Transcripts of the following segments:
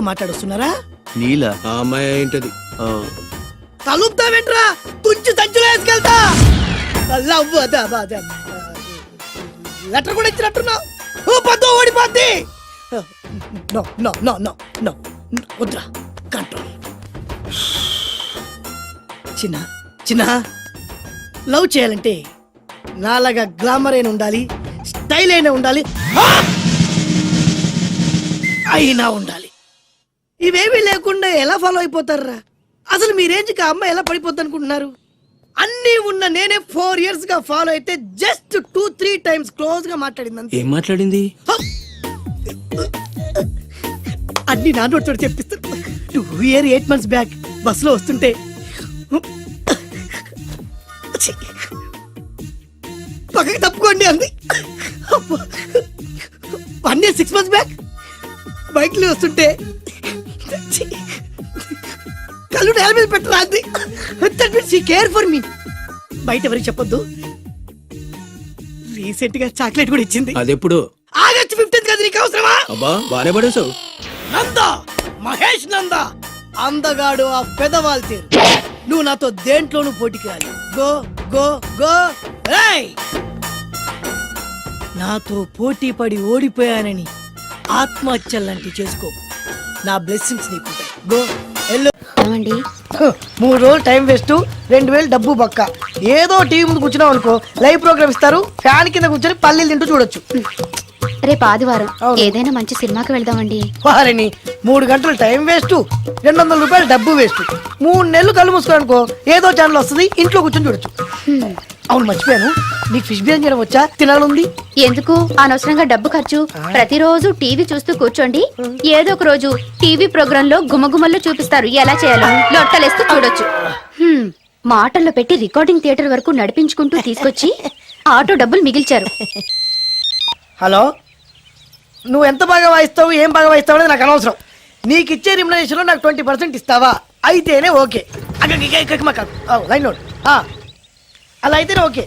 మాట్లాడుస్తున్నారా? నీలా ఆ అమ్మాయి ఏంటది? తలుపుతావేంట్రా? తుంచి సంచులో వేసుకెళ్తా. లెటర్ కూడా ఇచ్చినట్టున్నావు. పద్దు ఓడిపోద్ది. No no no no no వద్దురా, కంట్రోల్. చిన్న చిన్న లవ్ చేయాలంటే నాలాగా గ్లామర్ అయినా ఉండాలి, స్టైల్ అయినా ఉండాలి, అయినా ఉండాలి. ఇవేమీ లేకుండా ఎలా ఫాలో అయిపోతారా? అసలు మీ రేంజ్కి ఆ అమ్మాయి ఎలా పడిపోద్ది అనుకుంటున్నారు? అన్నీ ఉన్న నేనే 4 years గా ఫాలో అయితే జస్ట్ 2-3 times క్లోజ్ గా మాట్లాడింది. ఏం మాట్లాడింది? అన్ని నా నోటితో చెప్పిస్తాను. 8 months బ్యాక్ బస్సులో వస్తుంటే పక్కకి తప్పుకోండి అంది. 1 year 6 months బ్యాక్ బైక్ లో వస్తుంటే కళ్ళు నేల మీద పెట్టరా అంది. That means she care for me. బయట ఎవరికి చెప్పొద్దు. రీసెంట్ గా చాక్లెట్ కూడా ఇచ్చింది. అదెప్పుడు? ఆగస్ట్ 15th కదా. నీకు అవసరమా? అబ్బా బానే పడేసావు. నందా, మహేష్ నందా, అందగాడు ఆ పెదవాళ్ళు తీరు. నువ్వు నాతో దేంట్లోనూ పోటీకి రాలి. Go go go. ఏయ్, నాతో పోటీ పడి ఓడిపోయానని ఆత్మహత్యలాంటివి చేసుకో. నా బ్లెస్సింగ్స్ నీకుంటాయి. Go yellow. 3 రోజులు టైం వేస్ట్, 2000 డబ్బు పక్క. ఏదో టీవీ ముందు కూర్చున్నావు అనుకో, లైవ్ ప్రోగ్రామ్ ఇస్తారు, ఫ్యాన్ కింద కూర్చొని పల్లీలు తింటూ చూడొచ్చు. రేపు ఆదివారం ఏదైనా మంచి సినిమాకి వెళ్దామండి. వారిని 3 గంటలు టైం వేస్ట్, 200 రూపాయలు డబ్బు వేస్ట్. 3 నెలలు కళ్ళు మూసుకోనుకో ఏదో ఛానల్ వస్తుంది, ఇంట్లో కూర్చొని చూడొచ్చు. అవును మర్చిపోయాను, నీకు ఫిష్ బిర్యానీ చేయడం వచ్చా? తినాలుంది. ఎందుకు అనవసరంగా డబ్బు ఖర్చు? ప్రతిరోజు టీవీ చూస్తూ కూర్చోండి, ఏదో ఒక రోజు టీవీ ప్రోగ్రామ్ లో గుమగుమల్లో చూపిస్తారు ఎలా చేయాలో. లొట్టలేస్తూ చూడొచ్చు. మాటల్లో పెట్టి రికార్డింగ్ థియేటర్ వరకు నడిపించుకుంటూ తీసుకొచ్చి ఆటో డబ్బులు మిగిల్చారు. హలో, నువ్వు ఎంత బాగా వాయిస్తావు, ఏం బాగా వాయిస్తావు అనేది నాకు అనవసరం. నీకు ఇచ్చే రిమ్యునరేషన్ లో నాకు 20% ఇస్తావా? అయితేనే ఓకే. Line load. అలా అయితేనే ఓకే.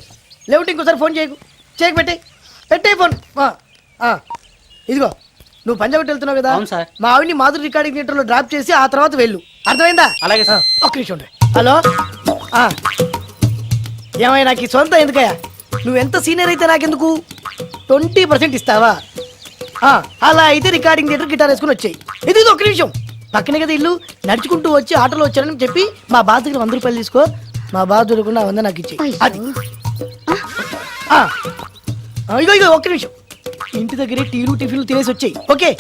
లేవుంటే ఇంకోసారి ఫోన్ చేయకు పెట్టే ఫోన్. ఇదిగో నువ్వు పంజాబ్ వెళ్తున్నావు కదా, మా ఆవిడ్ని మాధురి రికార్డింగ్ థియేటర్ లో డ్రాప్ చేసి ఆ తర్వాత వెళ్ళు. అర్థమైందా? అలాగే సార్. ఒక్క నిమిషం ఉండే. హలో, ఏమైనా నాకు ఈ సొంత ఎందుకయ్యా? నువ్వెంత సీనియర్ అయితే నాకెందుకు? 20% ఇస్తావా? అలా అయితే రికార్డింగ్ థియేటర్ గిటార్ వేసుకుని వచ్చాయి. ఇది ఒక్క నిమిషం. పక్కనే కదా ఇల్లు, నడుచుకుంటూ వచ్చి ఆటోలో వచ్చానని చెప్పి మా బాధ దగ్గర 100 రూపాయలు తీసుకో. మా బాధ దొరకకుండా 100 నాకు ఇచ్చి. అది ఇగో ఒక్క నిమిషం. ఇంటి దగ్గరే టీలు టిఫిన్లు తినేసి వచ్చాయి. ఓకే,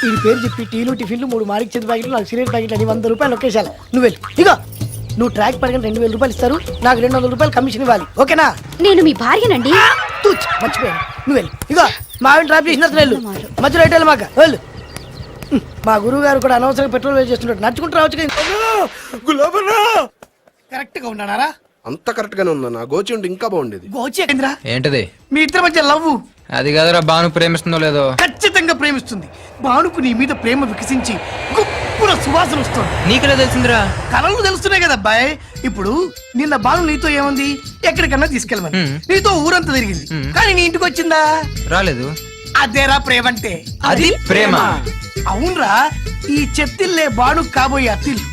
ఈ పేరు చెప్పి టీలు టిఫిన్లు 3 మారికి చేతి ప్యాకెట్లు, 4 సిగరెట్ ప్యాకెట్లు అని 100 రూపాయలు ఒకేసారి. నువ్వు వెళ్ళు. ఇగో నువ్వు ట్రాక్ పడగానే 2000 రూపాయలు ఇస్తారు, నాకు 200 రూపాయలు కమిషన్ ఇవ్వాలి. ఓకేనా? నేను మీ భార్యనండి. మర్చిపోయాను. నువ్వు వెళ్ళు. ఇగో మా ఆవిడ డ్రాప్ చేసిన వెళ్ళు. మధ్యలో రైట్ మాక వెళ్ళు. మా గురువు గారు కూడా అనవసరంగా పెట్రోల్ వేస్ట్ చేస్తున్నట్టు నడుచుకుంటూ రావచ్చు. కరెక్ట్ గా ఉన్నారా? అంత కరెక్ట్ గానే ఉందా? నా గోచి ఉంటే ఇంకా బాగుండేది. గోచి ఏంటది? మీ ఇద్దరి మధ్య లవ్. అది కాదురా, భాను ప్రేమిస్తుందో లేదో. ఖచ్చితంగా ప్రేమిస్తుంది. భానుకు నీ మీద ప్రేమ వికసించి గుప్పున సువాసన వస్తుంది. నీకెలా తెలిసిందిరా? కలలు తెలుస్తున్నాయి కదా అబ్బాయి. ఇప్పుడు నిన్న భాను నీతో ఏముంది, ఎక్కడికన్నా తీసుకెళ్ళమని నీతో ఊరంతా తిరిగింది, కానీ నీ ఇంటికి వచ్చిందా? రాలేదు. అదేరా ప్రేమ అంటే. అది ప్రేమ. అవునరా, ఈ చెత్తిల్లే భాను కాబోయే అత్తిల్లు.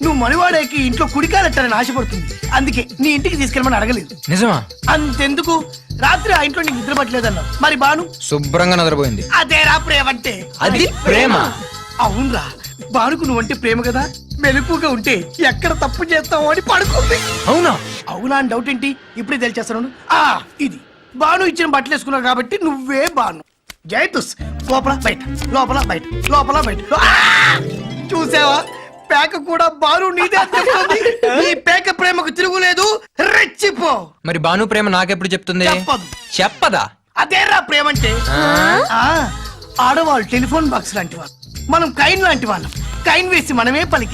నువ్వు మనివాడేకి ఇంట్లో కుడికాలెట్టాలని ఆశపడుతుంది, అందుకే నీ ఇంటికి తీసుకెళ్ళమని అడగలేదు. నిజమా? అంతెందుకు, రాత్రి ఆ ఇంట్లో నీకు నిద్ర పట్టలేదన్నావు, మరి భాను శుభ్రంగా నిద్రపోయింది. అదేరా ప్రేమ అంటే. అది ప్రేమ. అవునరా, భానుకు నువ్వంటే ప్రేమ కదా, మెలుపుగా ఉంటే ఎక్కడ తప్పు చేస్తావు అని పడుకుంది. అవునా? అవునా అని డౌట్ ఏంటి, ఇప్పుడే తెలిచేస్తాను. ఇది భాను ఇచ్చిన బట్టలు వేసుకున్నావు కాబట్టి నువ్వే భాను. జైతుస్ లోపల బయట, లోపల బయట, లోపల బయట. చూసావా, పేక కూడా భాను నీదే చెప్తుంది. ఈ పేక ప్రేమకు తిరుగులేదు, రెచ్చిపో. మరి భాను ప్రేమ నాకెప్పుడు చెప్తుంది? చెప్పదా? అదేరా ప్రేమ అంటే. ఆడవాళ్ళు టెలిఫోన్ బాక్స్ లాంటి వాళ్ళు, మనం కైన్ లాంటి వాళ్ళం. కైన్ వేసి మనమే పలికి